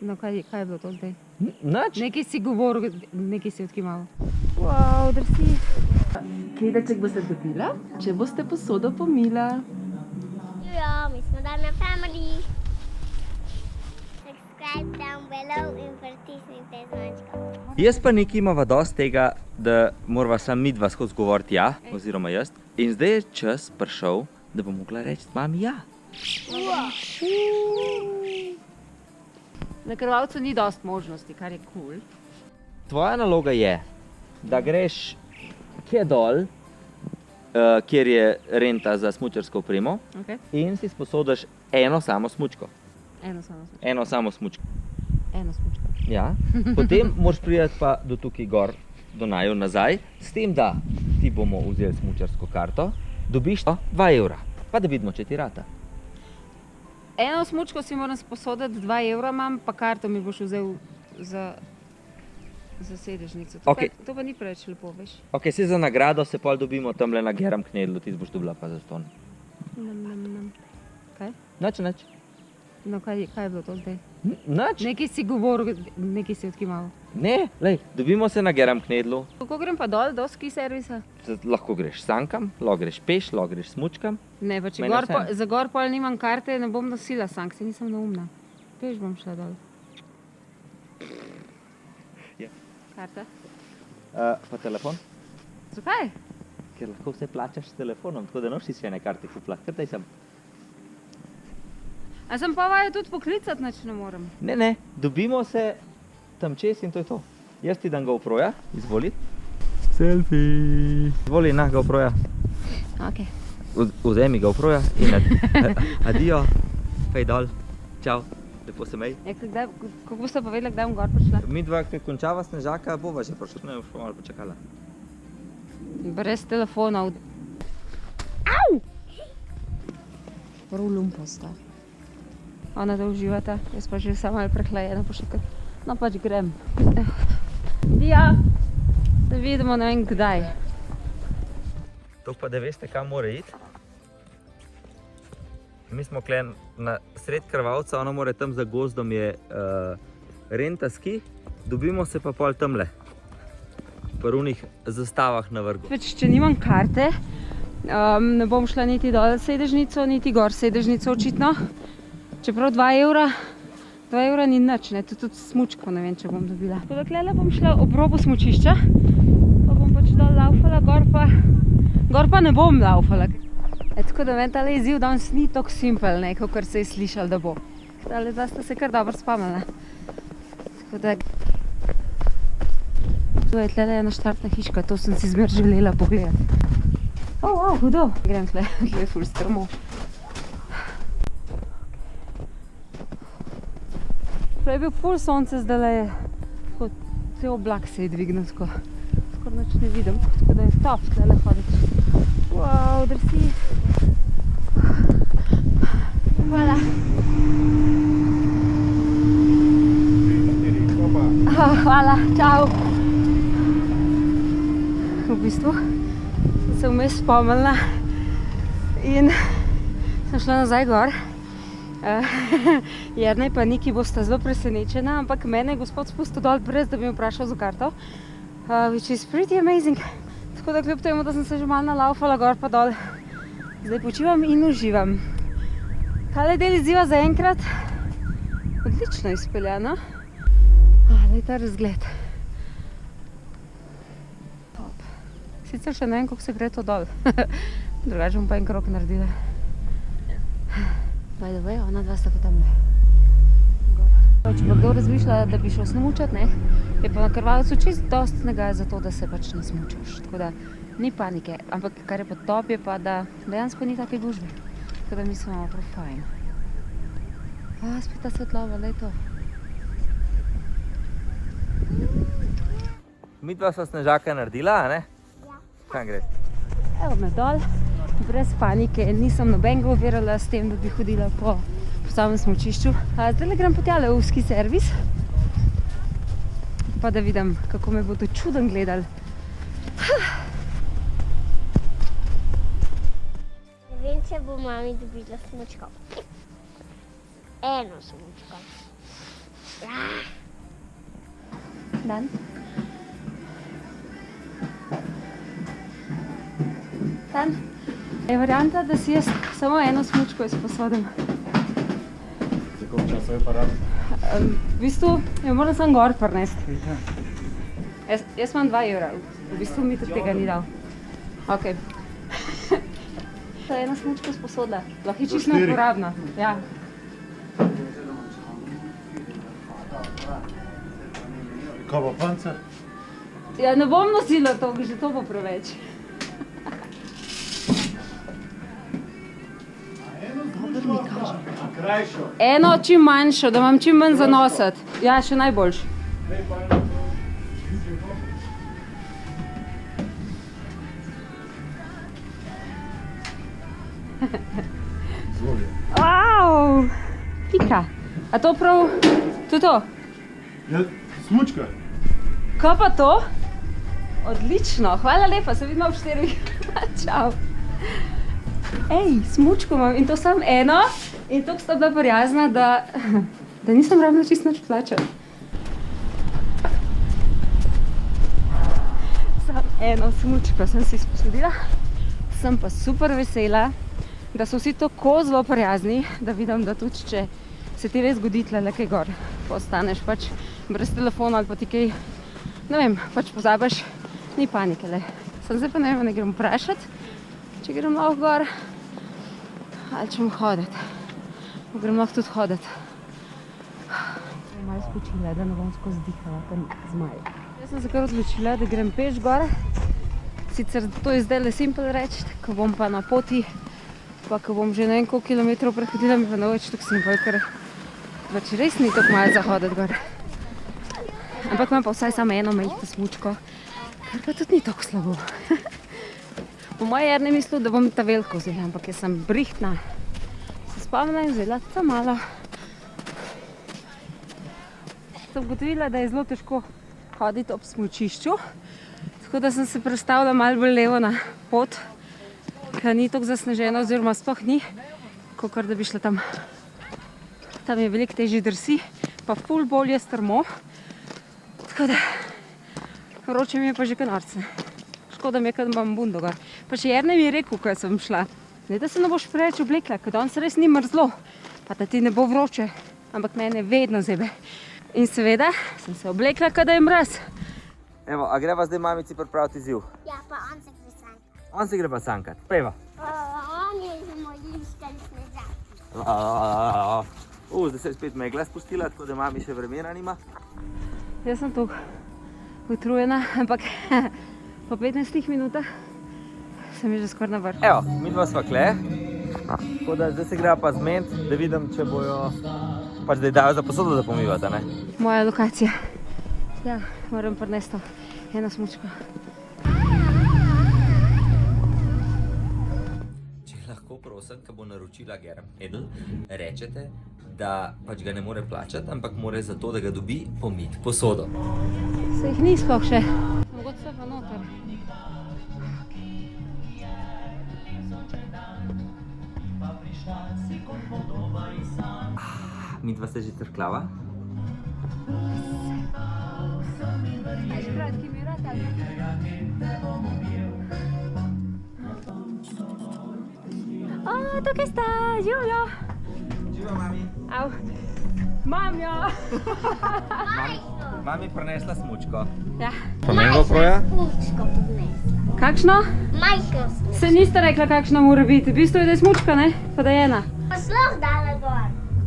No, kaj je bilo to zdaj? Nič. Nekaj si govoril, nekaj si odkimal. Wow, drsi. Kedeček boste dobila, če boste posodo pomila. Ja, mi smo Dana Family. Subscribe down below in pritisnite zvončko. Jaz pa nekaj imava dosti tega, da morava sam midva skozi govoriti ja, oziroma jaz. In zdaj je čas prišel, da bom mogla reči mami ja. Na Krvavcu ni dosti možnosti, kar je cool. Tvoja naloga je, da greš kje dol, kjer je renta za smučarsko opremo, Okay. in si sposodiš eno samo smučko. Eno samo smučko. Eno samo smučko. Eno smučko. Ja. Potem moraš priti pa do tukaj gor, do naju nazaj, s tem, da ti bomo vzeli smučarsko karto, dobiš 2 evra. Pa da vidimo, če ti rata. Eno smučko si moram sposoditi, 2 evra imam, pa karto mi boš vzel za sedežnico. Okej. To pa ni preveč lepo, veš. Ok, se za nagrado se pol dobimo tamle na Geram knedlu, ti boš dobila pa zastonj. Nam. Kaj? Nič. No, kaj je bilo to zdaj? Nič. Nekaj si govoril, nekaj si odkimal. Ne, lej, dobimo se na Geram knedlu. Kako grem pa dol, do ski servisa? Lahko greš sankam, lahko greš peš, lahko greš smučkam. Ne, pa če Meni za gor pol nimam karte, ne bom nosila sank, se nisem neumna. Peš bom šla dol. Ja. Karta? Pa telefon, Zakaj? ker lahko vse plačaš s telefonom, tako da nosi še ene karte kupla. Kar daj sem. A sem pa vajo tudi poklicati, nič ne morem. Ne, dobimo se tam čez in to je to. Jaz ti dam GoPro-ja, izvoli. Selfie. Izvoli na GoPro-ja. Ok. Vzemi GoPro-ja in adijo, fej dol, čau, lepo se mej. Ja, kako boste povedali, kdaj bom gor prišla? Midva, ki končava Snežaka, bova že prišla, ne boš pa malo počakala. Brez telefonov. Au! Prav lumpasta. Ona da uživata, jaz pa že sama malo prehlajena pošekati. No pač grem. Ja, da vidimo ne vem kdaj. To pa da veste, kam mora iti. Mi smo kle na sred Krvavca, ona mora tam za gozdom je renta ski, dobimo se pa pol tamle. V unih zastavah na vrhu. Če nimam karte, ne bom šla niti dol sedežnico, niti gor sedežnico očitno. Čeprav 2 evra ni nič, ne, tudi smučko ne vem, če bom dobila. Tako da klele bom šla ob robu smučišča, pa bom pač dol laufala, gor pa ne bom laufala. Tako da meni tale izziv danes ni tako simpel, ne, kakor se je slišal, da bo. Tale dva sta se kar dobro spomnila. Tako da... To je tlele ena štartna hiška, to sem si zmer želela pogledati. Hudo. Grem tle je ful strmo. Prej je bil ful sonce, zdaj je tako, cel oblak se je dvignil, skoro nič ne vidim, tako da je top tlele hoditi. Wow, drsi. Hvala. Hvala, čau. V bistvu sem se vmes spomnila in sem šla nazaj gor. Jernej pa Niki bosta zelo presenečena, ampak mene je gospod spustil dol brez, da bi me vprašal za karto. Which is pretty amazing. Tako da kljub temu, da sem se že malo nalaufala gor pa dol, zdaj počivam in uživam. Tale del izziva zaenkrat odlično izpeljano. Glej ta razgled. Top. Sicer še ne vem, kako se gre to dol. Drugače bom pa en krog naredila. By the way, ona dva sta pa tamle. Če pa kdo razmišlja, da bi šel smučat, ne, je pa na Krvavcu čisto dosti snega za to, da se pač ne smučaš. Tako da ni panike, ampak kar je pa top je pa, da dejansko ni take gužve. Tako da mislim, imamo prav fajn. Spet ta svetlova, lej to. Midva sva Snežaka naredila, a ne? Ja. Kam greš? Evo me dol, brez panike, nisem nobenega ovirala s tem, da bi hodila po samem smučišču. Zdaj grem pa tjale v ski servis, pa da vidim, kako me bodo čuden gledali. Ne vem, če bo mami dobila smučko. Eno smučko. Dan? Dan? Je varianta, da si jaz samo eno smučko izposodim. Za koliko časa je parat? V bistvu jo moram samo gor prinesti. Jaz imam 2 evra, v bistvu mi tudi tega ni dal. Ok. To je ena smučka sposodila, lahko je čisto neuporabna. Ja. Kaj pa pancer? Ja, ne bom nosila to, že to bo preveč. Krajšo. Eno čim manjšo, da imam čim manj za nositi. Ja, še najboljši. Zvolje. Wow, pika. A to prav, to je to? Ja, smučka. Kaj pa to? Odlično, hvala lepa, se vidimo ob 4. Čau. Ej, smučko imam in to samo eno in toliko sta bila prijazna, da nisem rabila čisto nič plačati. Samo eno smučko sem si sposodila, sem pa super vesela, da so vsi tako zelo prijazni, da vidim, da tudi če se ti res zgodi tle kaj gor, pa ostaneš pač brez telefona ali pa ti kaj, ne vem, pač pozabiš, ni panike le. Sem zdaj pa ne vem, ne grem vprašati, če grem lahko gor ali če bom hoditi. Grem lahko tudi hoditi. Malo spočila, da ne bom skozi dihala tam zmaj. Jaz sem se kar odločila, da grem peš gor. Sicer to je zdaj le simpel reči, ko bom pa na poti, pa ko bom že ne vem koliko kilometrov prehodila, mi pa ne bo več tako simpel, ker pač res ni tako malo za hoditi gor. Ampak imam pa vsaj samo eno majhno smučko, kar pa tudi ni tako slabo. Po moje Jernej mislil, da bom ta veliko vzela, ampak jaz sem brihtna. Se spomnila in vzela ta malo. Sem ugotovila, da je zelo težko hoditi ob smučišču, tako da sem se prestavila malo bolj levo na pot, ker ni tako zasneženo, oziroma sploh ni, kakor da bi šla tam. Tam je veliko težji drsi, pa ful bolje strmo. Tako da, vroče mi je pa že kar norce. Škoda mi je, kad imam bundo gor. Pa še Jernej mi je rekel, ko sem šla, ne da se ne boš preveč oblekla, ker danes res ni mrzlo, pa da ti ne bo vroče, ampak mene vedno zebe. In seveda sem se oblekla, kada je mraz. Evo, a greva zdaj mamici pripraviti izziv? Ja, pa on se gre sankat. On se gre pa sankat. Preva. On je že moj ljuškan snežak. Zdaj se je spet megla spustila, tako da mami še vremena nima. Jaz sem tu utrujena, ampak po 15 minutah sem že skoraj na vrhu. Evo, midva sva kle. Tako da zdaj se greva pa zmeniti, da vidim, če bojo pač da ji dajo za posodo, da pomivata, ne? Moja lokacija. Ja, moram prinesti eno smučko. Če lahko prosim, ko bo naročila Germ Edel, rečete, da pač ga ne more plačati, ampak more za to, da ga dobi pomit posodo. Se jih ni sploh še. Mogoče so pa noter. Midva se že trklava. O, tukaj sta, živijo. Živa, mami. Au. Mamjo. Mami prinesla smučko. Ja. Pomengo proja? Smučko podnesla. Kakšno? Majhno smučko. Se niste rekla, kakšna mora biti. V bistvu je, da je smučka, ne? Pa da je ena. Pa sloh dala gor.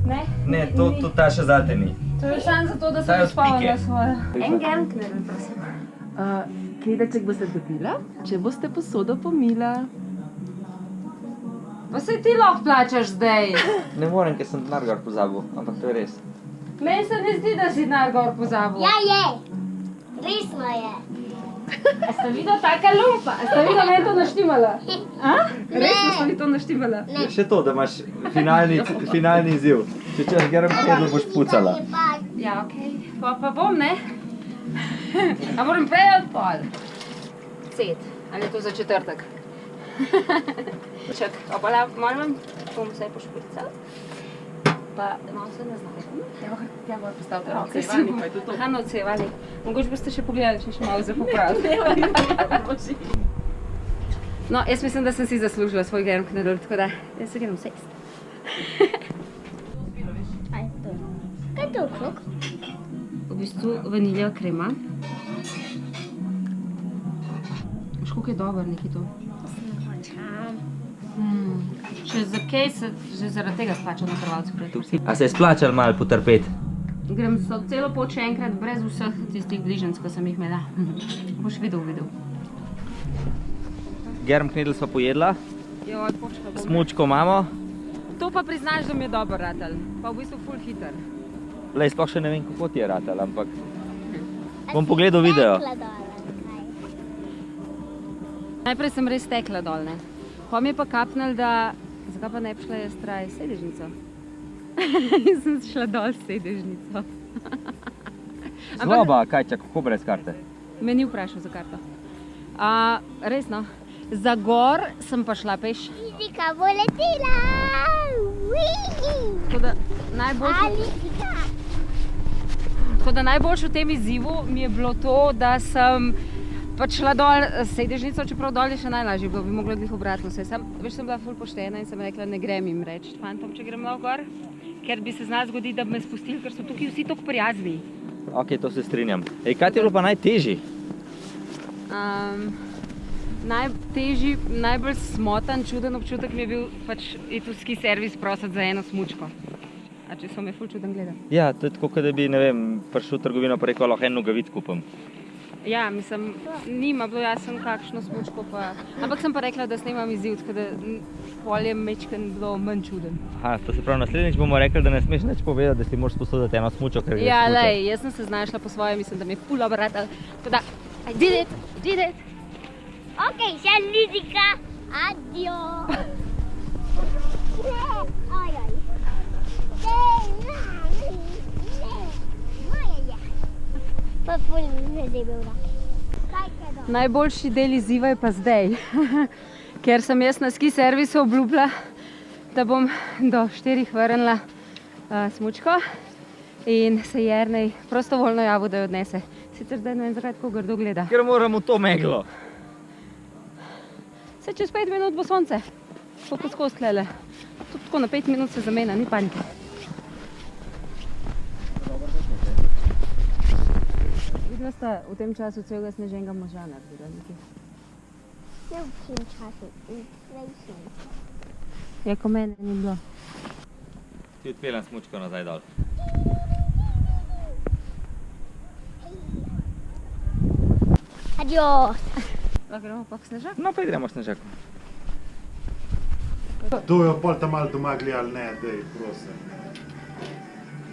Ne? Ne, to ta še zate ni. To je samo zato, da Saj sem od spavila pike. svojo. En germkner, prosim. Kledeček boste dobila, če boste posodo pomila. Pa se ti lahko plačaš zdaj. Ne morem, ker sem denar gor pozabil, ampak to je res. Meni se ne zdi, da si denar gor pozabil. Ja, je. Resno je. A sta videla taka lumpa? A sta videla meni to naštimala? A? Ne. Resno sta mi to naštimala? Ne. Še to, da imaš finalni izziv. Če češ Germ Edel, boš pucala. Ja, okej. Pa bom, ne? A moram prej od pol? Cet. Ali je to za četrtek? Čak, obala, malo bom vse pošpricala. pa malo se ne znajo. Tja mora postaviti roke, Kaj si Ivani, bo- pa je to to. Aha, no, odsevali. Mogoče boste še pogledali, če še malo za popraviti. No, jaz mislim, da sem si zaslužila svoj grem knedl, tako da jaz se grem sest. Kaj je to? Kaj je to okrog? V bistvu vanilja krema. Veš, koliko je dober neki to. Še za kaj se že zaradi tega splača na Hrvatsko prej. A se je splačal malo potrpeti? Grem celo pot še enkrat brez vseh tistih bližnjic, ko sem jih imela. Boš videl. Germ knedl sva pojedla, Joj, počka bom. smučko imamo. To pa priznaš, da mi je dober ratel. Pa v bistvu ful hiter. Lej, sploh še ne vem, kako ti je ratal, ampak bom pogledal video. Stekla dol, ali kaj? Najprej sem res tekla dol, ne. Pa mi je pa kapnil, da zakaj pa ne bi šla jaz traj s sedežnico? In sem šla dol s sedežnico. Zloba, kaj čak, kako brez karte? Me ni vprašal za karto. Res no. Za gor sem pa šla peš. Lizika bo letela! Tako da najboljše v tem izzivu mi je bilo to, da sem pač šla dol s sedežnico, čeprav dol je še najlažje bilo, bi mogla glih obratno se. Veš, sem bila ful poštena in sem rekla, ne grem jim reči fantom, če grem malo gor, ker bi se znalo zgoditi, da bi me spustili, ker so tukaj vsi tako prijazni. Ok, to se strinjam. Ej, kaj ti je bilo pa najtežji? Najtežji, najbolj smotan, čuden občutek mi je bil pač iti v ski servis prositi za eno smučko. A če so me ful čuden gledali. Ja, to je tako, kot da bi, ne vem, prišel v trgovino pa rekel, lahko en nogavic kupim. Ja, mislim, nima bilo jasno kakšno smučko pa... Ampak sem pa rekla, da snemam izziv, tako da pol je mečken bilo manj čuden. Aha, to se pravi, naslednjič bomo rekli, da ne smeš nič povedati, da si moraš sposoditi eno smučo, ker greš Ja, smučati. lej, jaz sem se znašla po svoje, mislim, da mi je ful obratal. Tako da, I did it! Ok, še Lizika! Adio! Aj, aj. Pa ful mi je bil da. Kaj je do? Najboljši del izziva je pa zdaj, ker sem jaz na ski servisu obljubila, da bom do 4 vrnila smučko in se Jernej prostovoljno javil, da jo odnese. Sicer zdaj ne vem, zakaj tako grdo gleda. Ker moramo to meglo. Se čez 5 minut bo sonce, tako skozi tlele. Tudi tako na 5 minut se zamena, ni panike. Videla sta v tem času celega sneženega moža naredila nekaj. Ne v tem času, v prejšnjem. Ja, ko mene ni bilo. Ti odpeljem smučko nazaj dol. Adios! Lahko gremo pa k snežaku? No, pa gremo snežaku. To je pol tam malo doma gledali, ne, dej, prosim.